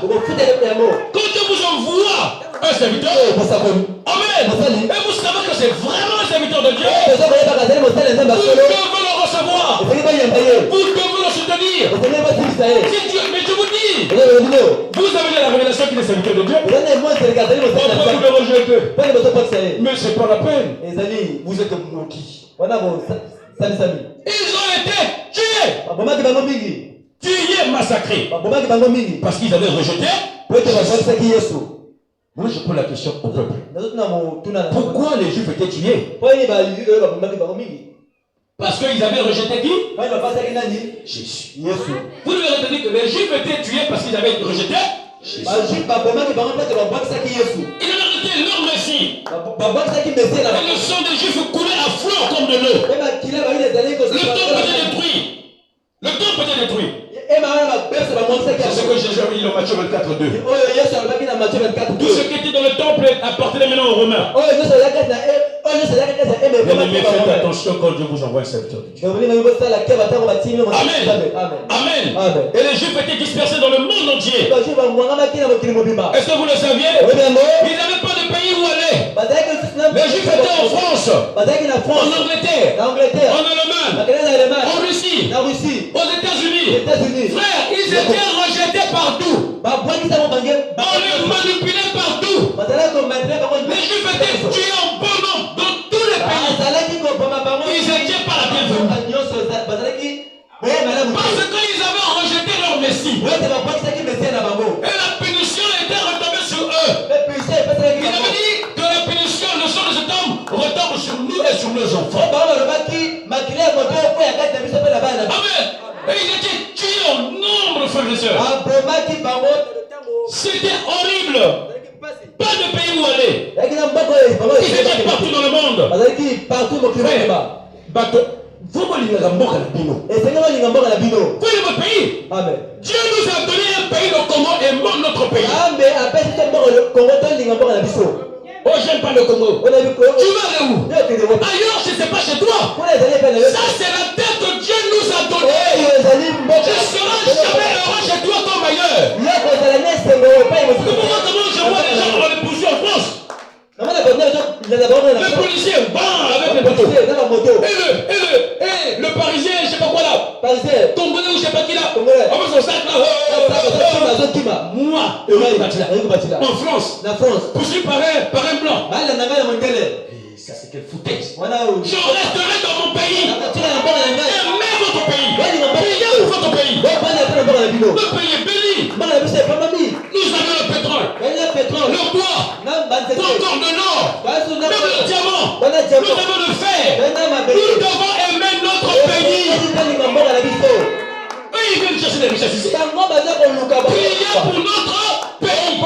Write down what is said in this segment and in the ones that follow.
Quand Dieu vous envoie un serviteur, amen, et vous savez que c'est vraiment un serviteur de Dieu, vous devez le recevoir, vous devez le soutenir. Si Dieu, mais je vous dis, vous avez la révélation qu'il est serviteur de Dieu, pourquoi vous le rejetez? Mais c'est pas la peine. Vous êtes maudits. Ils ont été tués, massacrés, parce qu'ils avaient rejeté. Moi je pose la question au peuple. Pourquoi les Juifs étaient tués? Parce qu'ils avaient rejeté qui? Jésus. Vous devez retenir que les Juifs étaient tués parce qu'ils avaient rejeté Jésus. Ils avaient rejeté leur Messie. Et le sang des Juifs coulait à flot comme de l'eau. Le temple était détruit. Le temple était détruit. C'est ce que Jésus a dit dans Matthieu 24:2. Tout ce qui était dans le temple appartenait maintenant aux Romains. Bien-aimés, faites attention quand Dieu vous envoie un serviteur de Dieu. Amen. Amen. Et les Juifs étaient dispersés dans le monde entier. Est-ce que vous le saviez? Ils n'avaient pas de pays où aller. Les Juifs étaient en France, en Angleterre, en Allemagne, en Russie, aux États-Unis. Frère, ils étaient rejetés partout. On les manipulait partout. Les Juifs étaient tués en bon nombre dans tous les pays. Ils étaient pas la bienvenue. Parce qu'ils avaient rejeté leur Messie. Et la punition était retombée sur eux. Il avait dit que la punition, le sang de cet homme retombe sur nous et sur nos enfants. Amen. Et ils étaient tués en nombre, frères et sœurs. C'était horrible. Pas de pays où aller. Ils étaient partout dans le monde. Vous voulez votre pays. Dieu nous a donné un pays, le Congo, et non notre pays. Oh, j'aime pas le Congo. Tu vas aller où? Ailleurs, je ne sais pas, chez toi. Ça, c'est la terre que Dieu nous a donnée. Je ne serai jamais heureux chez toi comme ailleurs. Comment je vois les gens dans les policiers en France? Le policier, avec les motos. Et le parisien, je ne sais pas quoi là. Congolais ou je ne sais pas qui là. Avec son sac là. Moi, en France, poursuivi par un blanc. Et ça, c'est quelle foutaise. Je resterai dans mon pays. Aimez votre pays. Priez pour votre pays. Le pays est béni. Nous avons le pétrole, le bois, encore de l'or, même le diamant. Nous avons le fer. Nous devons aimer notre pays. Eux, ils viennent chercher des richesses ici. Priez pour notre pays.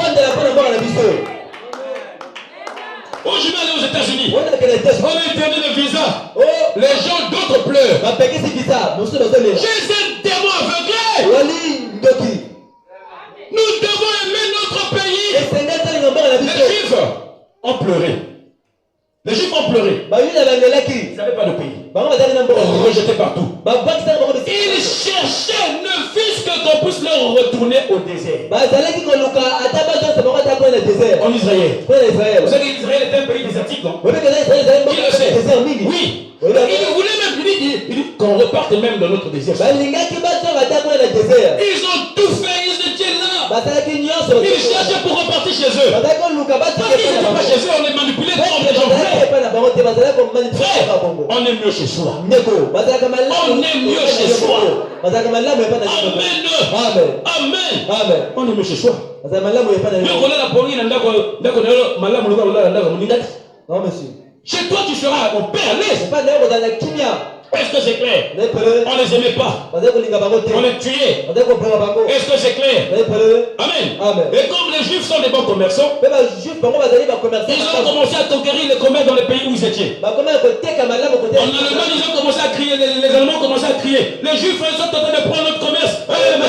Oh, je vais aller aux États-Unis. On a interdit le visa. Les gens d'autres pleurent. J'ai un démon aveuglé. Nous devons aimer notre pays. Les Juifs ont pleuré. Les Juifs ont pleuré. Ils n'avaient pas de pays. Rejetés partout. Ils cherchaient, ne fût-ce qu'on puisse leur retourner au désert. En Israël. Vous savez qu'Israël est un pays désertique, non? Qui le sait? Oui. Il voulait même, il dit qu'on reparte même dans notre désert. Ils ont tout fait, ils étaient là. Ils cherchaient pour repartir chez eux. Parce qu'ils n'étaient pas chez eux, on est manipulé comme les gens voulaient. Frère, on est mieux chez soi. On est mieux chez soi. Amen. Amen. On est mieux chez soi. Non, monsieur. Chez toi, tu seras au paix à l'aise. Est-ce que c'est clair? On ne les aimait pas. On les tuait. Est-ce que c'est clair? Amen. Et comme les Juifs sont des bons commerçants, ils ont commencé à conquérir les commerces dans les pays où ils étaient. En Allemagne, ils ont commencé à crier, les Allemands ont commencé à crier. Les Juifs sont en train de prendre notre commerce.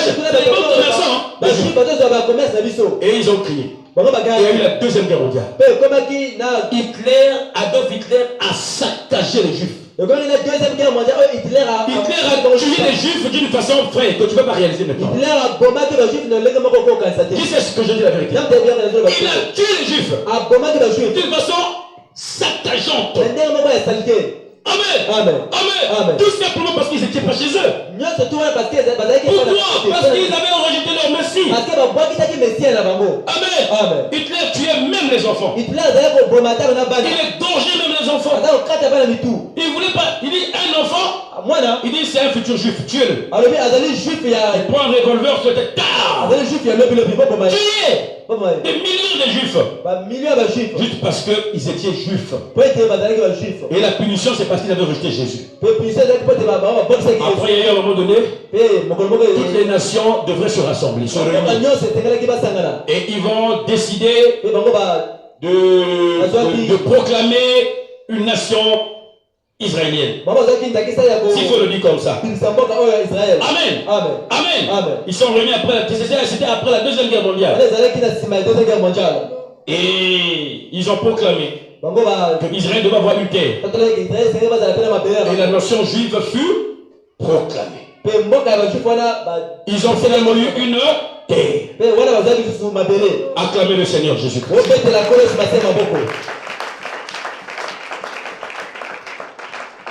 C'est des bons commerçants. Et ils ont crié. Il y a eu la deuxième guerre mondiale. Adolf Hitler a saccagé les Juifs. Hitler a tué les Juifs d'une façon frère que tu ne peux pas réaliser maintenant. Qui sait ce que je dis la vérité? Il a tué les Juifs d'une façon saccageante. Amen. Tout simplement parce qu'ils n'étaient pas chez eux. Pourquoi? Parce qu'ils avaient rejeté leur Messie. Amen. Hitler tuait même les enfants. Il égorgeait même les enfants. Il voulait pas. Il dit un enfant. Il dit c'est un futur juif. Tuez-le. Il prend un revolver sur la tête. Tuez des millions de juifs. Juste parce qu'ils étaient juifs. Et la punition, c'est parce qu'ils avaient rejeté Jésus. Après, il y a eu un moment donné, toutes les nations devraient se rassembler. Et ils vont décider de proclamer une nation israélienne. S'il faut le dire comme ça. Amen. Ils sont réunis c'était après la deuxième guerre mondiale. Et ils ont proclamé que Israël devait avoir une terre. Et la nation juive fut proclamée. Ils ont finalement eu une terre. Acclamez le Seigneur Jésus-Christ.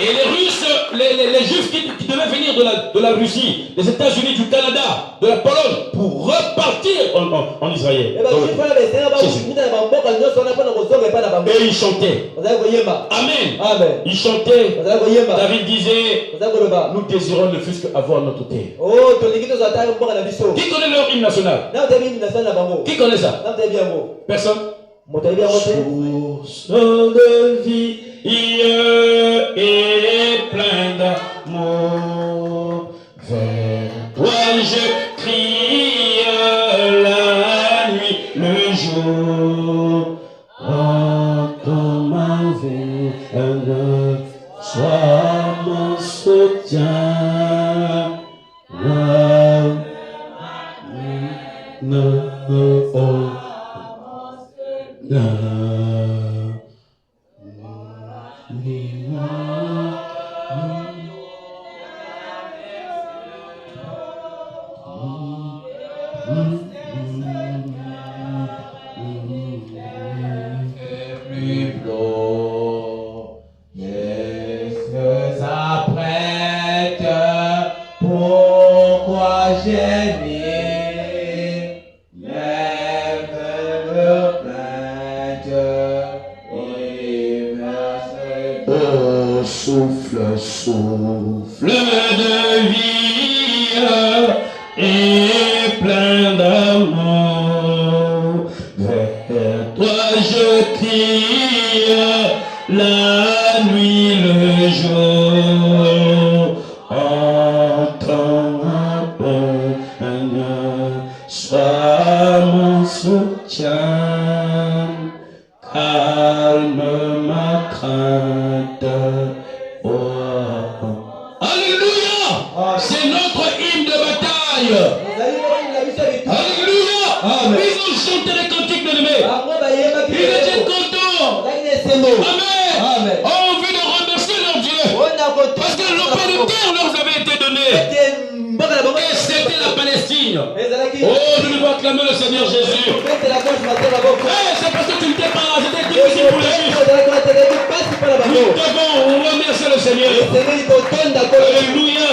Et les Russes, les Juifs qui devaient venir de la Russie, des États-Unis, du Canada, de la Pologne, pour repartir en Israël. Et ils chantaient. Amen. Ils chantaient. David disait, nous désirons ne fût-ce qu'avoir notre terre. Qui connaît leur hymne national? Qui connaît ça? Personne? Source de vie et plein d'amour, vers toi je crie la nuit, le jour. Entends ma veine, sois mon soutien. Souffle de vie et plein d'amour, vers toi je crie la nuit, le jour. Entends ma peine, sois mon soutien, calme ma crainte. Alléluia! C'est notre hymne de bataille. Alléluia! Ils ont chanté les cantiques de l'aimé. Ils étaient contents. Amen. On veut de remercier leur Dieu. Parce que l'opportunité leur avait été donnée. Et c'était la Palestine. Oh, nous devons acclamer le Seigneur Jésus. C'est parce que tu n'étais pas là, c'était difficile pour les Juifs. Nous devons remercier le Seigneur. Alléluia.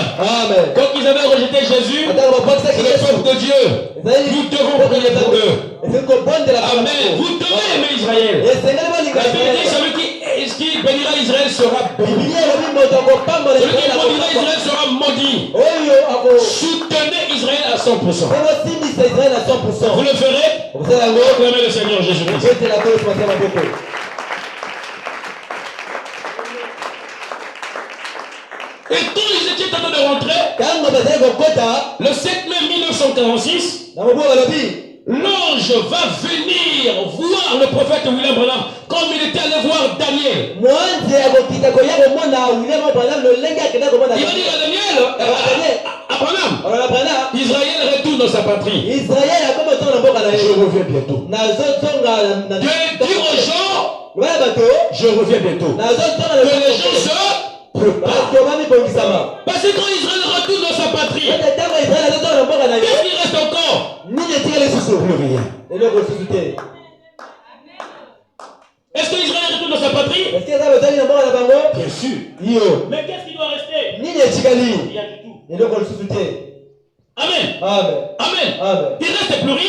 Quand ils avaient rejeté Jésus, c'est le peuple de Dieu. Nous devons prier pour eux. Amen. Vous devez aimer Israël. La Bible dit celui qui bénira Israël sera béni. Celui qui maudira Israël sera maudit. Soutenez Israël à 100%. Vous le ferez? Acclamez le Seigneur Jésus-Christ. Et quand ils étaient en train de rentrer, le 7 mai 1946, l'ange va venir voir le prophète William Branham comme il était allé voir Daniel. Il va dire à Daniel, à Branham, Israël retourne dans sa patrie. je reviens bientôt. De dire aux gens, je reviens bientôt. Que les gens se préparent. Parce que quand Israël retourne dans sa patrie, qu'est-ce qui reste encore? Plus rien. Est-ce que Israël retourne dans sa patrie? Bien sûr. Mais qu'est-ce qui doit rester? Il y a du tout. Amen. Amen. Il ne reste plus rien.